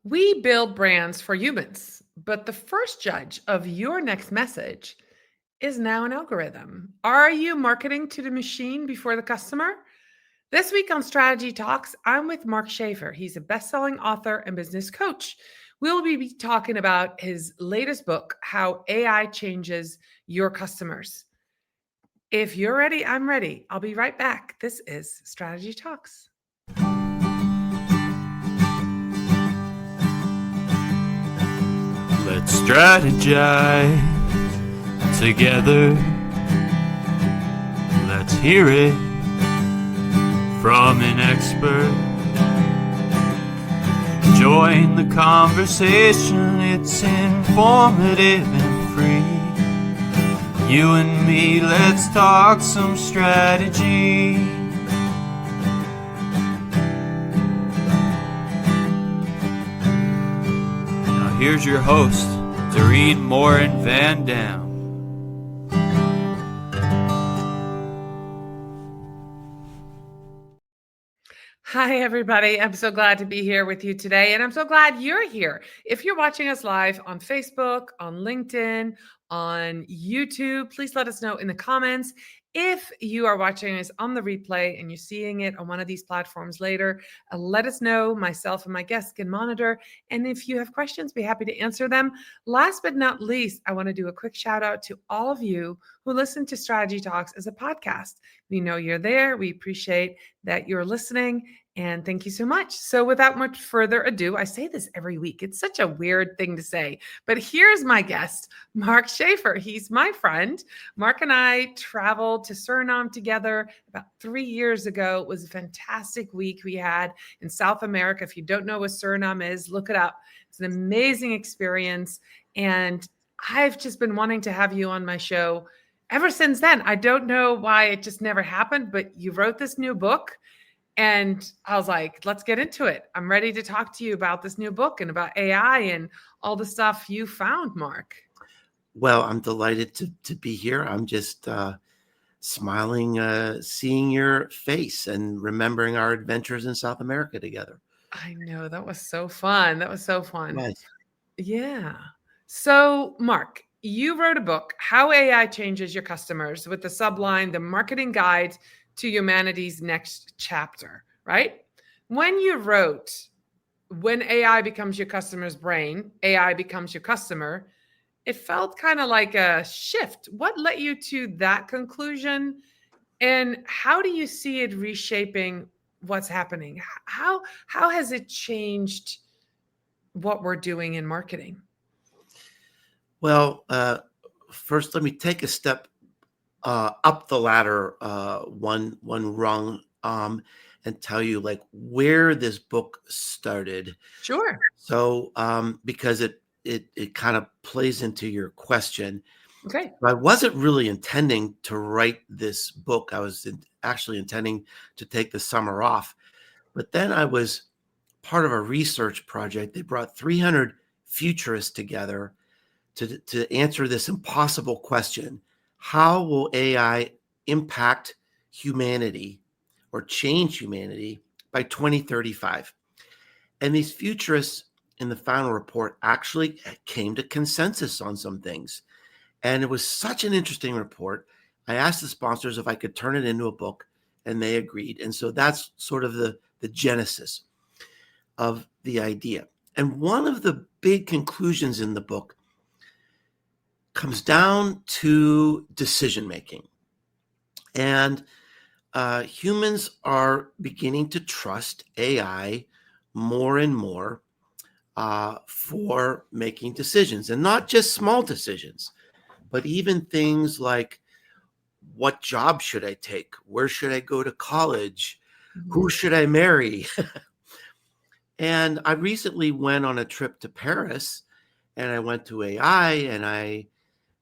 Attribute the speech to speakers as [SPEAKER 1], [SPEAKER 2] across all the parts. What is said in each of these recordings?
[SPEAKER 1] We build brands for humans, but the first judge of your next message is now an algorithm. Are you marketing to the machine before the customer? This week on Strategy Talks, I'm with Mark Schaefer. He's a best-selling author and business coach. We'll be talking about his latest book, How AI Changes Your Customers. If you're ready, I'm ready. I'll be right back. This is Strategy Talks.
[SPEAKER 2] Let's strategize together. Let's hear it from an expert. Join the conversation, it's informative and free. You and me, let's talk some strategy. Here's your host, Morin-van.
[SPEAKER 1] Hi, everybody. I'm so glad to be here with you today, and I'm so glad you're here. If you're watching us live on Facebook, on LinkedIn, on YouTube, please let us know in the comments. If you are watching us on the replay and you're seeing it on one of these platforms later, let us know. Myself and my guests can monitor. And if you have questions, be happy to answer them. Last but not least, I want to do a quick shout out to all of you who listen to Strategy Talks as a podcast. We know you're there. We appreciate that you're listening. And thank you so much. So without much further ado, I say this every week. It's such a weird thing to say, but here's my guest, Mark Schaefer. He's my friend. Mark and I traveled to Suriname together about 3 years ago. It was a fantastic week we had in South America. If you don't know what Suriname is, look it up. It's an amazing experience. And I've just been wanting to have you on my show ever since then. I don't know why it just never happened, but you wrote this new book. And I was like, let's get into it. I'm ready to talk to you about this new book and about AI and all the stuff you found, Mark.
[SPEAKER 3] Well, I'm delighted to be here. I'm just smiling, seeing your face and remembering our adventures in South America together.
[SPEAKER 1] I know. That was so fun.
[SPEAKER 3] Nice.
[SPEAKER 1] Yeah. So, Mark, you wrote a book, How AI Changes Your Customers, with the subline, The Marketing Guide to Humanity's Next Chapter, right? When you wrote, when AI becomes your customer's brain, AI becomes your customer, it felt kind of like a shift. What led you to that conclusion? And how do you see it reshaping what's happening? How has it changed what we're doing in marketing?
[SPEAKER 3] Well, first, let me take a step up the ladder, one rung, and tell you like where this book started.
[SPEAKER 1] Sure.
[SPEAKER 3] So, because it kind of plays into your question.
[SPEAKER 1] Okay.
[SPEAKER 3] I wasn't really intending to write this book. I was actually intending to take the summer off, but then I was part of a research project. They brought 300 futurists together to answer this impossible question. How will AI impact humanity or change humanity by 2035? And these futurists in the final report actually came to consensus on some things. And it was such an interesting report. I asked the sponsors if I could turn it into a book, and they agreed. And so that's sort of the genesis of the idea. And one of the big conclusions in the book comes down to decision making. And humans are beginning to trust AI more and more for making decisions, and not just small decisions, but even things like, what job should I take? Where should I go to college? Who should I marry? And I recently went on a trip to Paris, and I went to AI and I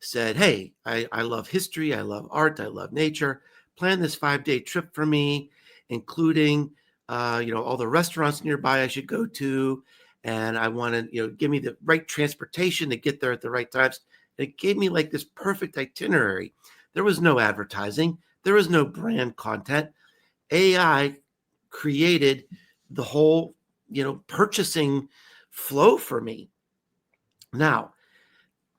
[SPEAKER 3] said, hey, I love history, I love art, I love nature. Plan this 5-day trip for me, including all the restaurants nearby I should go to. And I want to, give me the right transportation to get there at the right times. And it gave me like this perfect itinerary. There was no advertising. There was no brand content. AI created the whole, purchasing flow for me. Now,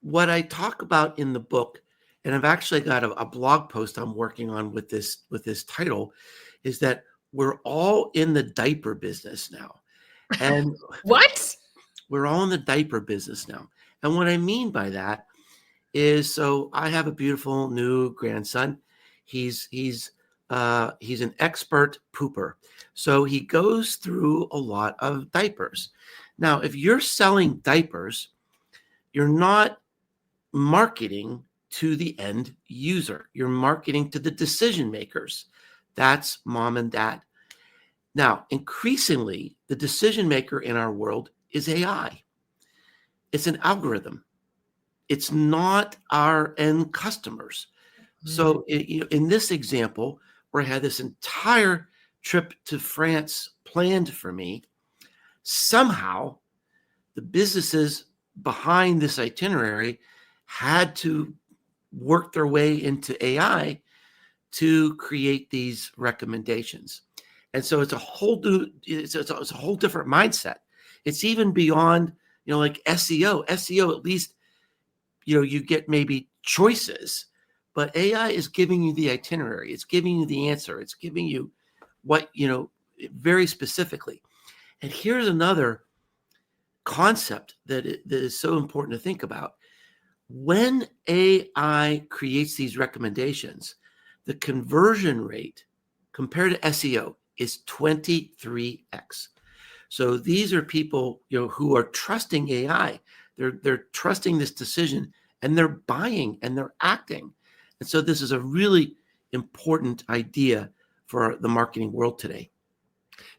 [SPEAKER 3] what I talk about in the book, and I've actually got a blog post I'm working on with this title, is that we're all in the diaper business now. And
[SPEAKER 1] What?
[SPEAKER 3] we're all in the diaper business now. And what I mean by that is, so I have a beautiful new grandson. He's an expert pooper. So he goes through a lot of diapers. Now, if you're selling diapers, you're not marketing to the end user. You're marketing to the decision makers. That's mom and dad. Now, increasingly, the decision maker in our world is AI. It's an algorithm. It's not our end customers. So in this example, where I had this entire trip to France planned for me, somehow the businesses behind this itinerary had to work their way into AI to create these recommendations. And so it's a whole it's a whole different mindset. It's even beyond, like SEO. SEO, at least, you get maybe choices, but AI is giving you the itinerary. It's giving you the answer. It's giving you what, very specifically. And here's another concept that is so important to think about. When AI creates these recommendations, the conversion rate compared to SEO is 23x. So these are people, who are trusting AI. They're trusting this decision, and they're buying and they're acting. And so this is a really important idea for the marketing world today.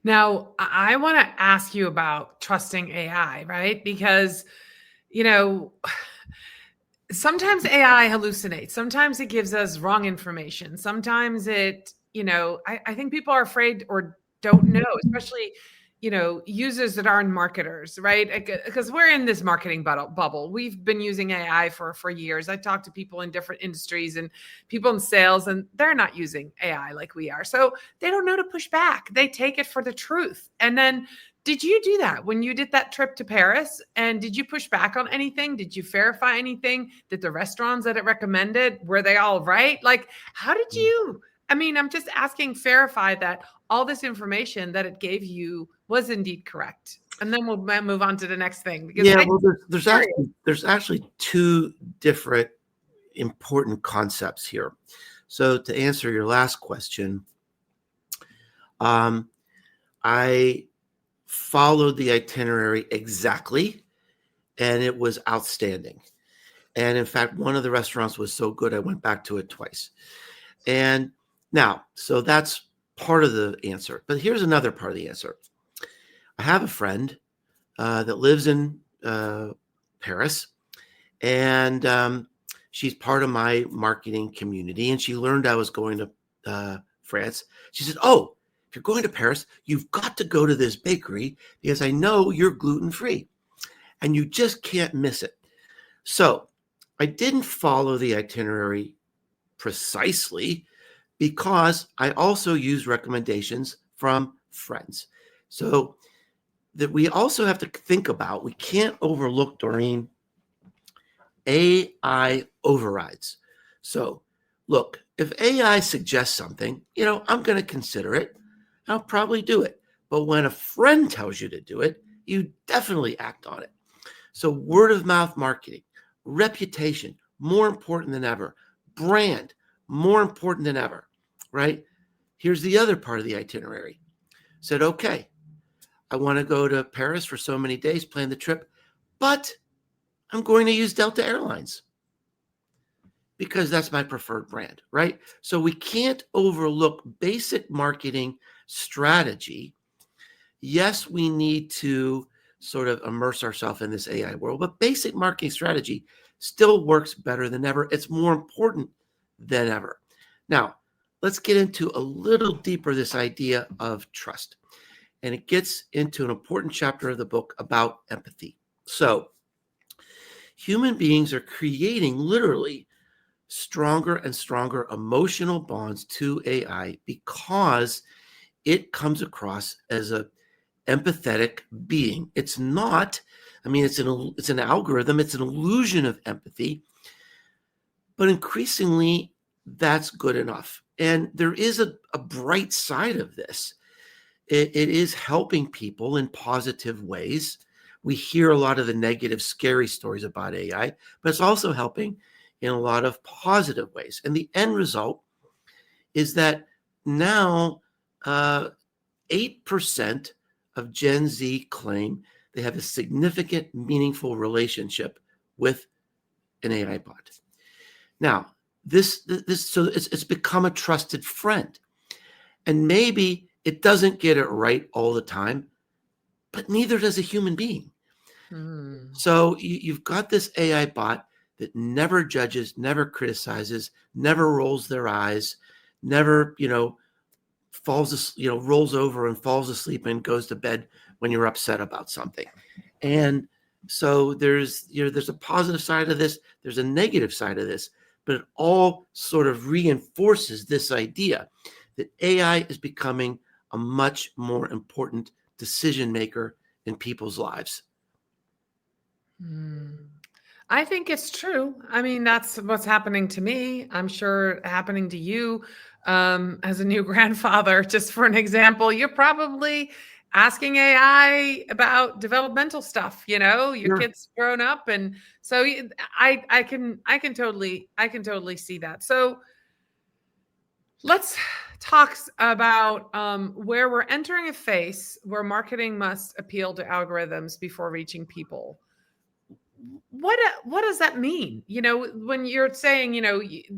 [SPEAKER 1] Now, I want to ask you about trusting AI, right? Because, sometimes AI hallucinates. Sometimes it gives us wrong information. Sometimes I think people are afraid or don't know, especially, users that aren't marketers, right? Because we're in this marketing bubble. We've been using AI for years. I talk to people in different industries and people in sales, and they're not using AI like we are. So they don't know to push back. They take it for the truth. And then, did you do that when you did that trip to Paris? And did you push back on anything? Did you verify anything? Did the restaurants that it recommended, were they all right? Like, how did you, I'm just asking, verify that all this information that it gave you was indeed correct? And then we'll move on to the next thing. Because
[SPEAKER 3] there's actually two different important concepts here. So to answer your last question, I followed the itinerary exactly, and it was outstanding. And in fact, one of the restaurants was so good, I went back to it twice. And now, so that's part of the answer. But here's another part of the answer. I have a friend that lives in Paris, and she's part of my marketing community. And she learned I was going to France. She said, "Oh, if you're going to Paris, you've got to go to this bakery because I know you're gluten-free and you just can't miss it." So I didn't follow the itinerary precisely because I also use recommendations from friends. So that we also have to think about, we can't overlook, Doreen, AI overrides. So look, if AI suggests something, I'm going to consider it. I'll probably do it. But when a friend tells you to do it, you definitely act on it. So word of mouth marketing, reputation, more important than ever. Brand, more important than ever, right? Here's the other part of the itinerary. Said, okay, I want to go to Paris for so many days, plan the trip, but I'm going to use Delta Airlines because that's my preferred brand, right? So we can't overlook basic marketing strategy. Yes, we need to sort of immerse ourselves in this AI world, but basic marketing strategy still works better than ever. It's more important than ever. Now, let's get into a little deeper this idea of trust. And it gets into an important chapter of the book about empathy. So, human beings are creating literally stronger and stronger emotional bonds to AI because it comes across as a empathetic being. It's not, I mean, it's an algorithm, it's an illusion of empathy, but increasingly that's good enough. And there is a bright side of this. It is helping people in positive ways. We hear a lot of the negative, scary stories about AI, but it's also helping in a lot of positive ways. And the end result is that now 8% of Gen Z claim they have a significant, meaningful relationship with an AI bot. Now, so it's become a trusted friend. And maybe it doesn't get it right all the time, but neither does a human being. So you've got this AI bot that never judges, never criticizes, never rolls their eyes, never, rolls over and falls asleep and goes to bed when you're upset about something. And so there's a positive side of this, there's a negative side of this, but it all sort of reinforces this idea that AI is becoming a much more important decision maker in people's lives.
[SPEAKER 1] I think it's true. I mean, that's what's happening to me. I'm sure happening to you as a new grandfather. Just for an example, you're probably asking AI about developmental stuff. Your
[SPEAKER 3] Sure.
[SPEAKER 1] kid's grown up, and so I can totally see that. So let's talk about where we're entering a phase where marketing must appeal to algorithms before reaching people. What does that mean? When you're saying,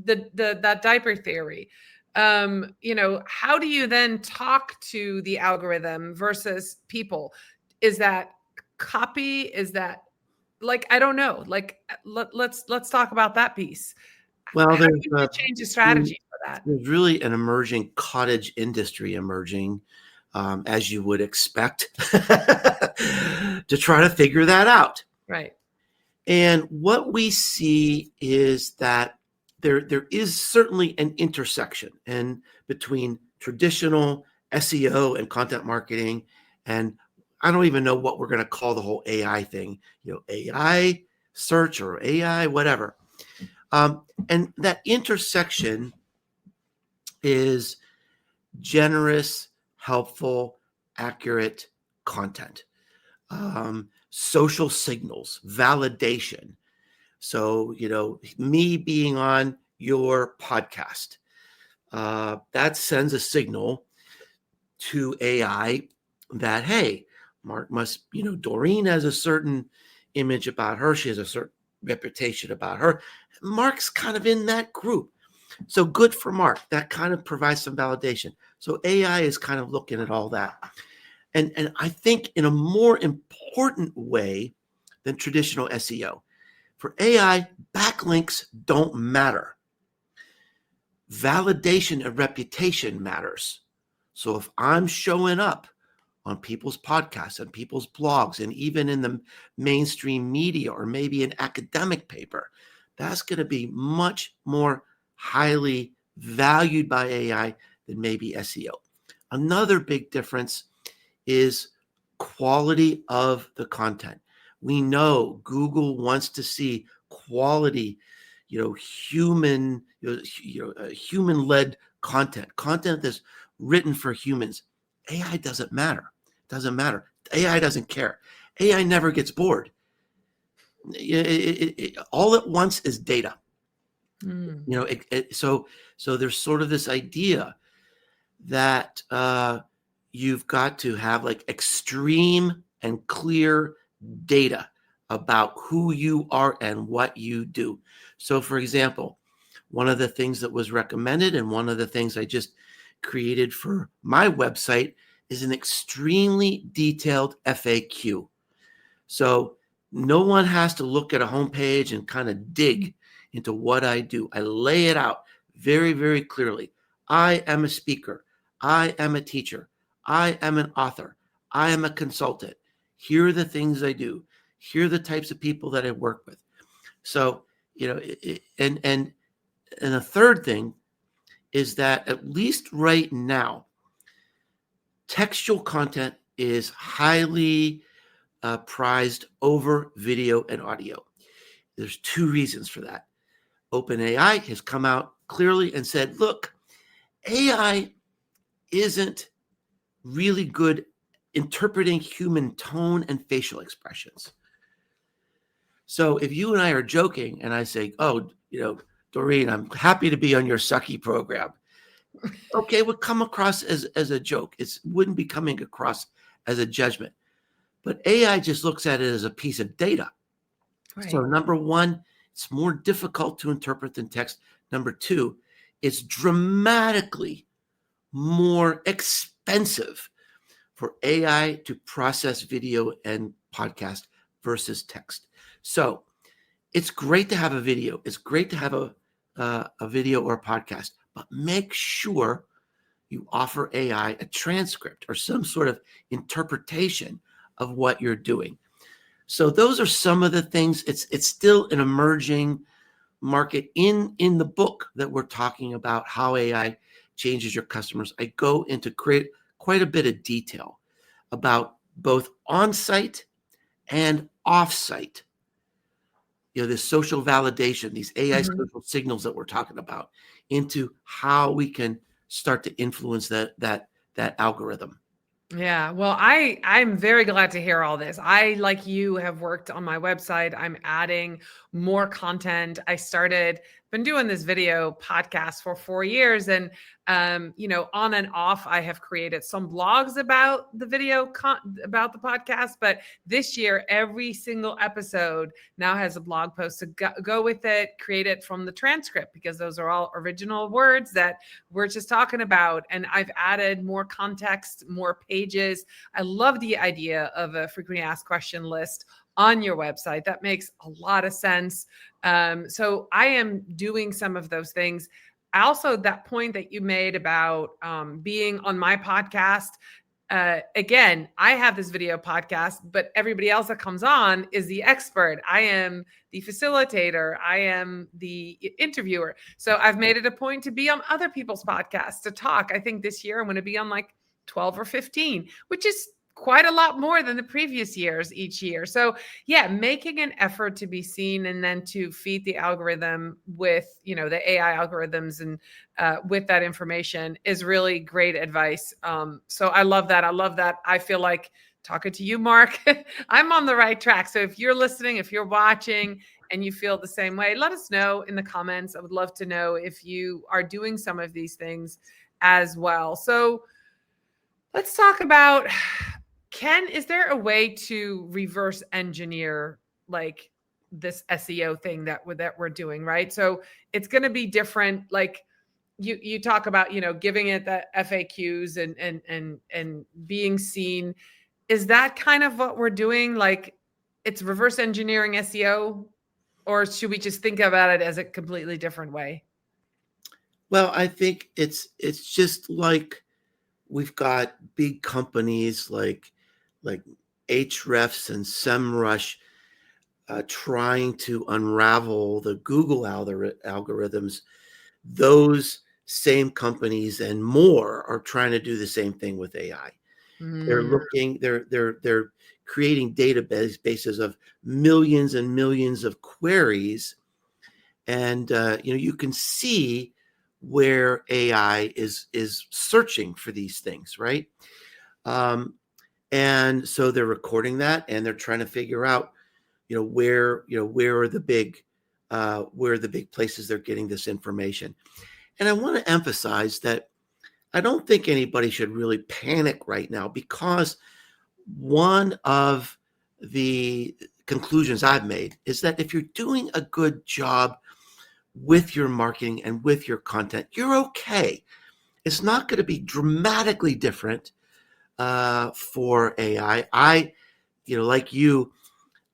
[SPEAKER 1] that diaper theory, how do you then talk to the algorithm versus people? Is that copy? Is that I don't know. Let's talk about that piece.
[SPEAKER 3] Well,
[SPEAKER 1] How
[SPEAKER 3] there's
[SPEAKER 1] do you change the strategy for that?
[SPEAKER 3] there's really an emerging cottage industry emerging, as you would expect, to try to figure that out.
[SPEAKER 1] Right.
[SPEAKER 3] And what we see is that there is certainly an intersection between traditional SEO and content marketing, and I don't even know what we're going to call the whole AI thing, AI search or AI, whatever. And that intersection is generous, helpful, accurate content. Social signals, validation. So, me being on your podcast, that sends a signal to AI that, hey, Mark must, Doreen has a certain image about her. She has a certain reputation about her. Mark's kind of in that group. So good for Mark. That kind of provides some validation. So AI is kind of looking at all that. And I think in a more important way than traditional SEO. For AI, backlinks don't matter. Validation and reputation matters. So if I'm showing up on people's podcasts and people's blogs and even in the mainstream media or maybe an academic paper, that's going to be much more highly valued by AI than maybe SEO. Another big difference is quality of the content. We know Google wants to see quality, human, human-led content that's written for humans. AI doesn't matter. AI doesn't care. AI never gets bored. All it wants is data. So there's sort of this idea that you've got to have extreme and clear data about who you are and what you do. So, for example, one of the things that was recommended and one of the things I just created for my website is an extremely detailed FAQ. So no one has to look at a homepage and kind of dig into what I do. I lay it out very, very clearly. I am a speaker. I am a teacher. I am an author. I am a consultant. Here are the things I do. Here are the types of people that I work with. So, and the third thing is that at least right now, textual content is highly prized over video and audio. There's two reasons for that. OpenAI has come out clearly and said, look, AI isn't really good interpreting human tone and facial expressions. So if you and I are joking and I say, oh, Doreen, I'm happy to be on your sucky program. Okay, it would come across as a joke. It wouldn't be coming across as a judgment. But AI just looks at it as a piece of data.
[SPEAKER 1] Right.
[SPEAKER 3] So number one, it's more difficult to interpret than text. Number two, it's dramatically more expensive for AI to process video and podcast versus text. So it's great to have a video. It's great to have a video or a podcast, but make sure you offer AI a transcript or some sort of interpretation of what you're doing. So those are some of the things. It's still an emerging market. In the book that we're talking about, how AI changes your customers, I go into quite a bit of detail about both on-site and off-site. This social validation, these AI social signals that we're talking about, into how we can start to influence that algorithm.
[SPEAKER 1] Yeah, well, I'm very glad to hear all this. I, like you, have worked on my website. I'm adding more content. Been doing this video podcast for 4 years, and on and off, I have created some blogs about the about the podcast. But this year, every single episode now has a blog post to go with it. Create it from the transcript, because those are all original words that we're just talking about. And I've added more context, more pages. I love the idea of a frequently asked question list on your website. That makes a lot of sense. So I am doing some of those things. Also, that point that you made about being on my podcast. Again, I have this video podcast, but everybody else that comes on is the expert. I am the facilitator. I am the interviewer. So I've made it a point to be on other people's podcasts to talk. I think this year I'm going to be on like 12 or 15, which is quite a lot more than the previous years each year. So yeah, making an effort to be seen and then to feed the algorithm with, the AI algorithms and with that information is really great advice. So I love that. I feel like talking to you, Mark, I'm on the right track. So if you're listening, if you're watching and you feel the same way, let us know in the comments. I would love to know if you are doing some of these things as well. So let's talk about, is there a way to reverse engineer like this SEO thing that we're doing, right? So it's going to be different. Like you talk about, giving it the FAQs and being seen. Is that kind of what we're doing? Like it's reverse engineering SEO, or should we just think about it as a completely different way?
[SPEAKER 3] Well, I think it's just like we've got big companies like Ahrefs and SEMrush trying to unravel the Google algorithms. Those same companies and more are trying to do the same thing with AI. They're creating databases of millions and millions of queries, and you can see where AI is searching for these things, right? And so they're recording that, and they're trying to figure out, where are the big places they're getting this information. And I want to emphasize that I don't think anybody should really panic right now, because one of the conclusions I've made is that if you're doing a good job with your marketing and with your content, you're okay. It's not going to be dramatically different for AI. Like you,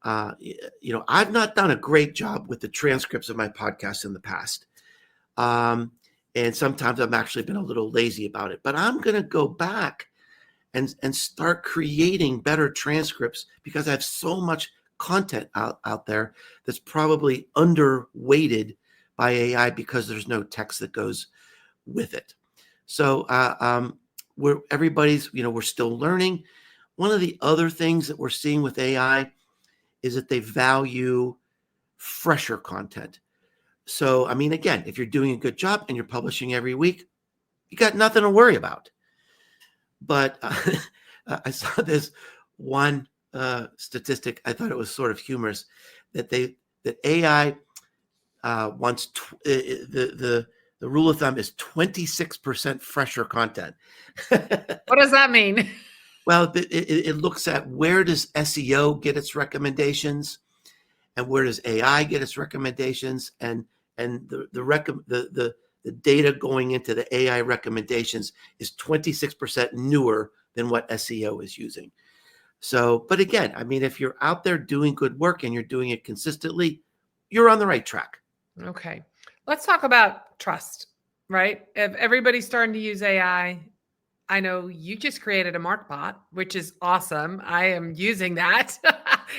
[SPEAKER 3] I've not done a great job with the transcripts of my podcasts in the past. And sometimes I've actually been a little lazy about it, but I'm going to go back and start creating better transcripts, because I have so much content out there that's probably underweighted by AI because there's no text that goes with it. So, we're still learning. one of the other things that we're seeing with AI is that they value fresher content. So, I mean, again, if you're doing a good job and you're publishing every week, you got nothing to worry about. But I saw this one statistic. I thought it was sort of humorous that AI wants the rule of thumb is 26% fresher content.
[SPEAKER 1] What does that mean?
[SPEAKER 3] Well, it looks at where does SEO get its recommendations, and where does AI get its recommendations, and the data going into the AI recommendations is 26% newer than what SEO is using. So, but again, I mean, if you're out there doing good work and you're doing it consistently, you're on the right track.
[SPEAKER 1] Okay. Let's talk about trust, right? If everybody's starting to use AI, I know you just created a Mark bot, which is awesome. I am using that.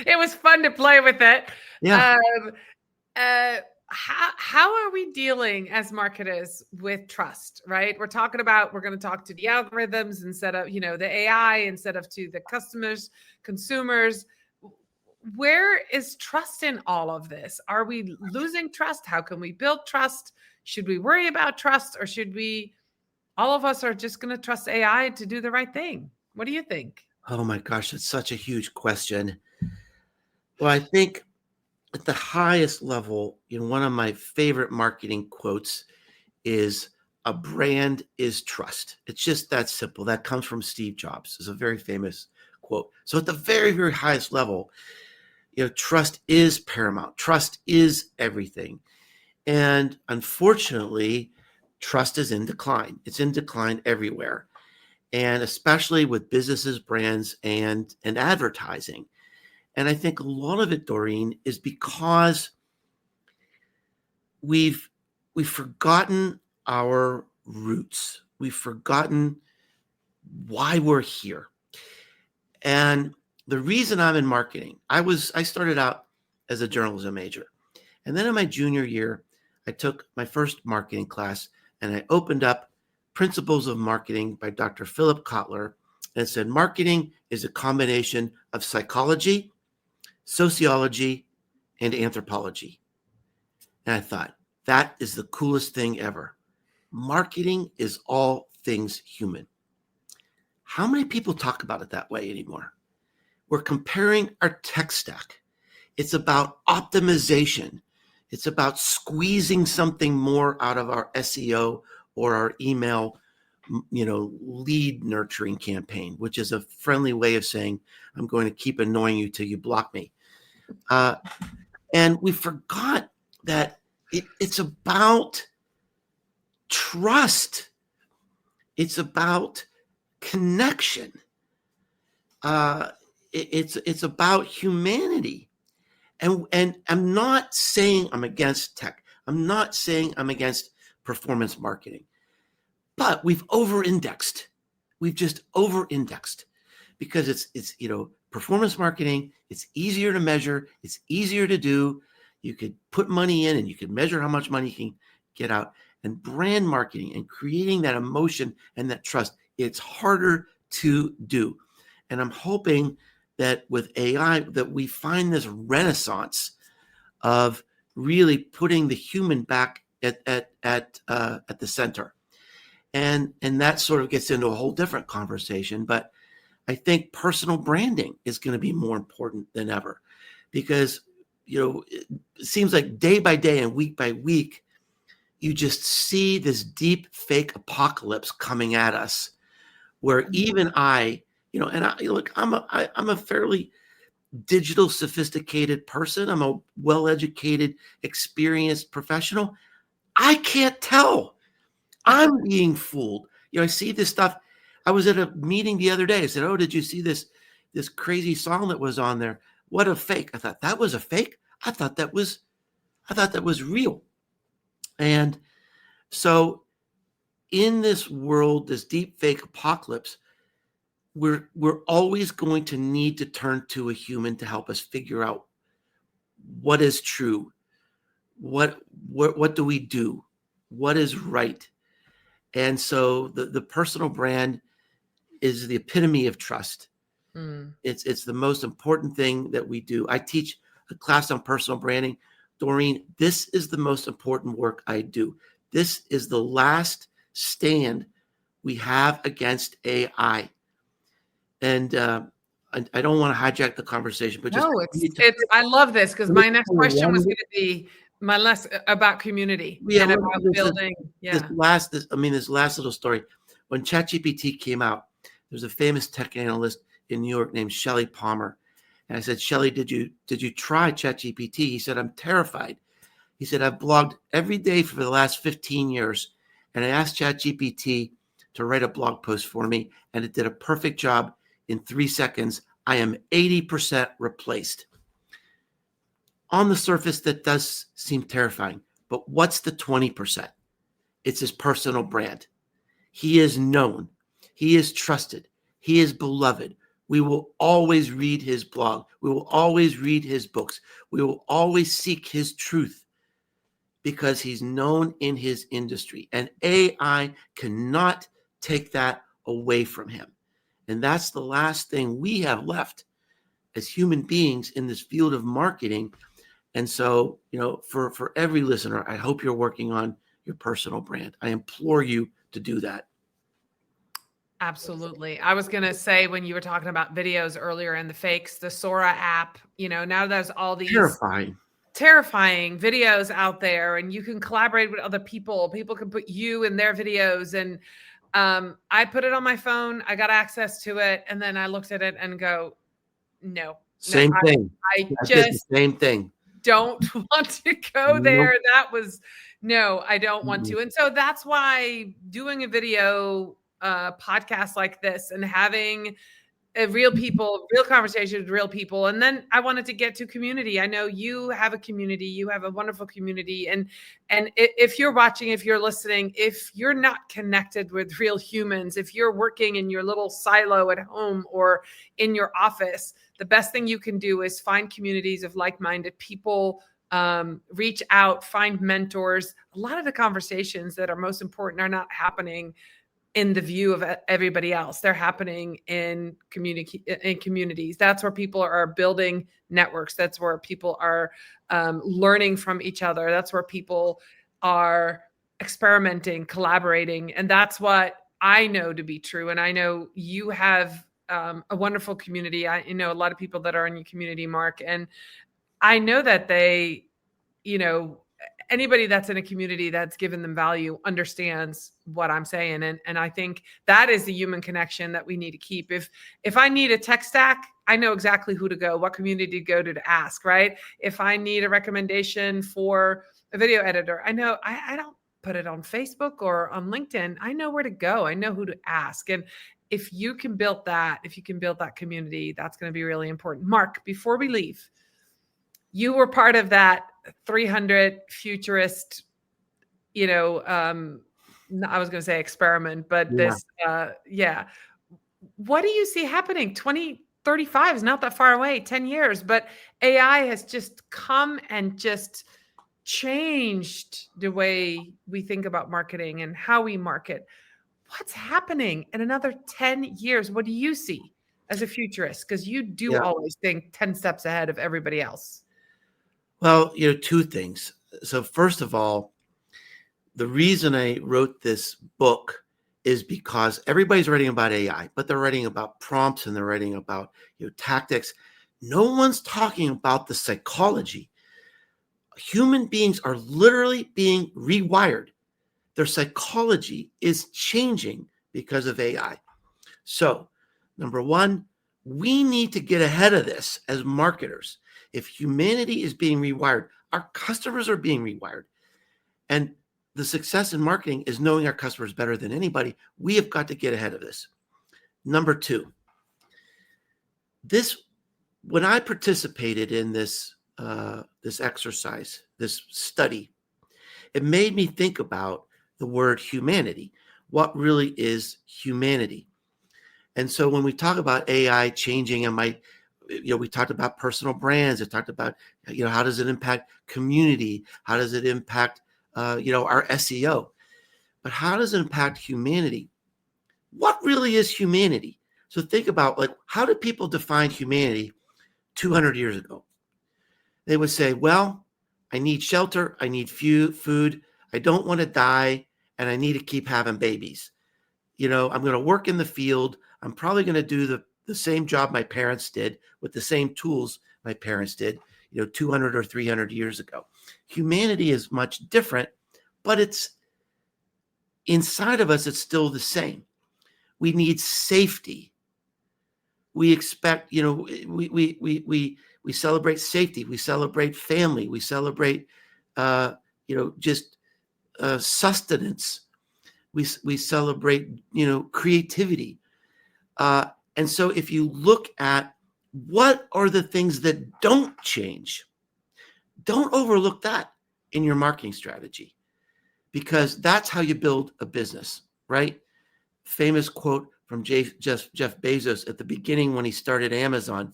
[SPEAKER 1] It was fun to play with it.
[SPEAKER 3] Yeah.
[SPEAKER 1] How are we dealing as marketers with trust, right? We're going to talk to the algorithms instead of, the AI instead of to the customers, consumers. Where is trust in all of this? Are we losing trust? How can we build trust? Should we worry about trust, or should all of us are just going to trust AI to do the right thing? What do you think?
[SPEAKER 3] Oh my gosh, it's such a huge question. Well, I think at the highest level, one of my favorite marketing quotes is a brand is trust. It's just that simple. That comes from Steve Jobs. It's a very famous quote. So at the very, very highest level, trust is paramount. Trust is everything. And unfortunately, trust is in decline. It's in decline everywhere. And especially with businesses, brands, and advertising. And I think a lot of it, Doreen, is because we've forgotten our roots. We've forgotten why we're here. And the reason I'm in marketing, I started out as a journalism major. And then in my junior year, I took my first marketing class and I opened up Principles of Marketing by Dr. Philip Kotler. And it said, marketing is a combination of psychology, sociology, and anthropology. And I thought, that is the coolest thing ever. Marketing is all things human. How many people talk about it that way anymore? We're comparing our tech stack. It's about optimization. It's about squeezing something more out of our SEO or our email, lead nurturing campaign, which is a friendly way of saying, I'm going to keep annoying you till you block me. And we forgot that it's about trust. It's about connection. It's about humanity. And I'm not saying I'm against tech. I'm not saying I'm against performance marketing. But we've over-indexed. We've just over-indexed because it's performance marketing. It's easier to measure. It's easier to do. You could put money in and you can measure how much money you can get out. And brand marketing and creating that emotion and that trust, it's harder to do. And I'm hoping that with AI that we find this renaissance of really putting the human back at the center. And that sort of gets into a whole different conversation. But I think personal branding is going to be more important than ever because, it seems like day by day and week by week, you just see this deep fake apocalypse coming at us where even I'm a fairly digital sophisticated person. I'm a well-educated, experienced professional. I can't tell. I'm being fooled. I see this stuff. I was at a meeting the other day. I said, "Oh, did you see this crazy song that was on there? What a fake." I thought that was a fake. I thought that was real. And so in this world, this deep fake apocalypse, we're always going to need to turn to a human to help us figure out what is true. What do we do? What is right? And so the personal brand is the epitome of trust.
[SPEAKER 1] Mm.
[SPEAKER 3] It's the most important thing that we do. I teach a class on personal branding. Doreen, this is the most important work I do. This is the last stand we have against AI. And I don't want to hijack the conversation, but just
[SPEAKER 1] No, I love this because my next question was going to be my less about community and about building.
[SPEAKER 3] This last little story. When ChatGPT came out, there's a famous tech analyst in New York named Shelley Palmer. And I said, Shelley, did you try ChatGPT? He said, I'm terrified. He said, I've blogged every day for the last 15 years. And I asked ChatGPT to write a blog post for me, and it did a perfect job in 3 seconds. I am 80% replaced. On the surface, that does seem terrifying. But what's the 20%? It's his personal brand. He is known. He is trusted. He is beloved. We will always read his blog. We will always read his books. We will always seek his truth because he's known in his industry. And AI cannot take that away from him. And that's the last thing we have left as human beings in this field of marketing. And so, for every listener, I hope you're working on your personal brand. I implore you to do that.
[SPEAKER 1] Absolutely. I was going to say, when you were talking about videos earlier and the fakes, the Sora app, now there's all these terrifying videos out there, and you can collaborate with other people. People can put you in their videos. And I put it on my phone. I got access to it. And then I looked at it and go, no.
[SPEAKER 3] Same thing.
[SPEAKER 1] I just
[SPEAKER 3] same thing.
[SPEAKER 1] Don't want to go there. That was, no, I don't want to. And so that's why doing a video podcast like this and having real conversation with real people. And then I wanted to get to community. I know you have a community, you have a wonderful community. And if you're watching, if you're listening, if you're not connected with real humans, if you're working in your little silo at home or in your office, the best thing you can do is find communities of like-minded people, reach out, find mentors. A lot of the conversations that are most important are not happening in the view of everybody else. They're happening in communities. That's where people are building networks. That's where people are learning from each other. That's where people are experimenting, collaborating. And that's what I know to be true. And I know you have a wonderful community. I know a lot of people that are in your community, Mark. And I know that they, anybody that's in a community that's given them value understands what I'm saying. And I think that is the human connection that we need to keep. If I need a tech stack, I know exactly who to go, what community to go to ask, right? If I need a recommendation for a video editor, I know I don't put it on Facebook or on LinkedIn. I know where to go. I know who to ask. And if you can build that community, that's going to be really important. Mark, before we leave, you were part of that 300 futurist, I was going to say experiment, but what do you see happening? 2035 is not that far away, 10 years, but AI has just come and just changed the way we think about marketing and how we market. What's happening in another 10 years? What do you see as a futurist? Because you do always think 10 steps ahead of everybody else.
[SPEAKER 3] Well, two things. So first of all, the reason I wrote this book is because everybody's writing about AI, but they're writing about prompts and they're writing about tactics. No one's talking about the psychology. Human beings are literally being rewired. Their psychology is changing because of AI. So, number one, we need to get ahead of this as marketers. If humanity is being rewired, our customers are being rewired. And the success in marketing is knowing our customers better than anybody. We have got to get ahead of this. Number two, when I participated in this exercise, this study, it made me think about the word humanity. What really is humanity? And so when we talk about AI changing, we talked about personal brands. It talked about, how does it impact community? How does it impact, our SEO? But how does it impact humanity? What really is humanity? So think about, like, how did people define humanity 200 years ago? They would say, well, I need shelter, I need food, I don't want to die, and I need to keep having babies. I'm going to work in the field. I'm probably going to do the same job my parents did with the same tools my parents did, 200 or 300 years ago. Humanity is much different, but it's inside of us, it's still the same. We need safety. We expect, we celebrate safety. We celebrate family. We celebrate, just sustenance. We celebrate, creativity. And so if you look at what are the things that don't change, don't overlook that in your marketing strategy, because that's how you build a business, right? Famous quote from Jeff Bezos at the beginning when he started Amazon.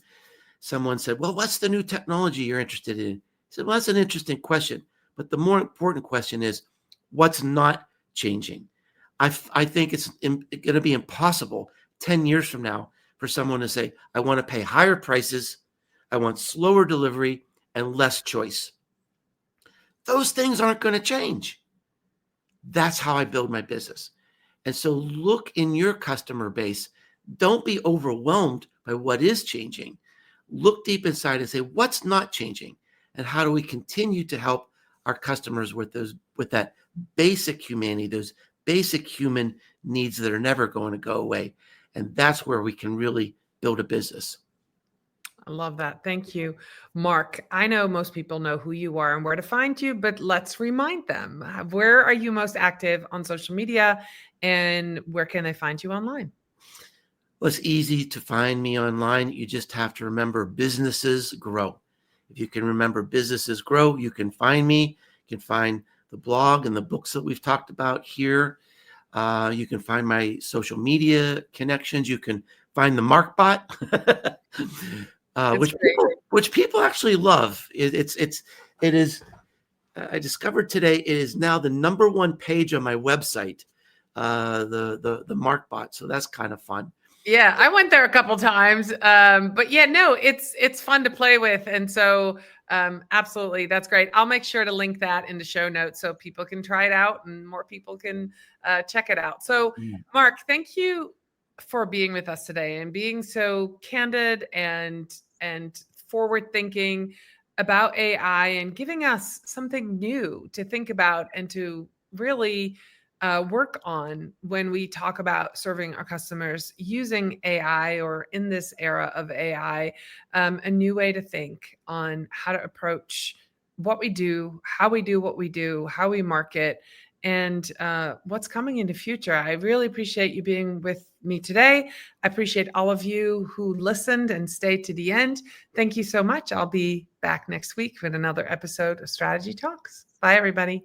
[SPEAKER 3] Someone said, well, what's the new technology you're interested in? He said, well, that's an interesting question. But the more important question is, what's not changing? I think it's going to be impossible 10 years from now for someone to say, I want to pay higher prices, I want slower delivery, and less choice. Those things aren't going to change. That's how I build my business. And so look in your customer base. Don't be overwhelmed by what is changing. Look deep inside and say, what's not changing? And how do we continue to help our customers with that basic humanity, those basic human needs that are never going to go away? And that's where we can really build a business.
[SPEAKER 1] I love that. Thank you, Mark. I know most people know who you are and where to find you, but let's remind them. Where are you most active on social media, and where can they find you online?
[SPEAKER 3] Well, it's easy to find me online. You just have to remember businesses grow. If you can remember businesses grow, you can find me. You can find the blog and the books that we've talked about here. You can find my social media connections. You can find the MarkBot, which people actually love. It is. I discovered today it is now the number one page on my website, the MarkBot. So that's kind of fun.
[SPEAKER 1] Yeah, I went there a couple times, but yeah, no, it's fun to play with, and so absolutely, that's great. I'll make sure to link that in the show notes so people can try it out and more people can check it out. So, Mark, thank you for being with us today and being so candid and forward thinking about AI and giving us something new to think about and to really work on when we talk about serving our customers using AI, or in this era of AI, a new way to think on how to approach what we do, how we do what we do, how we market, and what's coming in the future. I really appreciate you being with me today. I appreciate all of you who listened and stayed to the end. Thank you so much. I'll be back next week with another episode of Strategy Talks. Bye, everybody.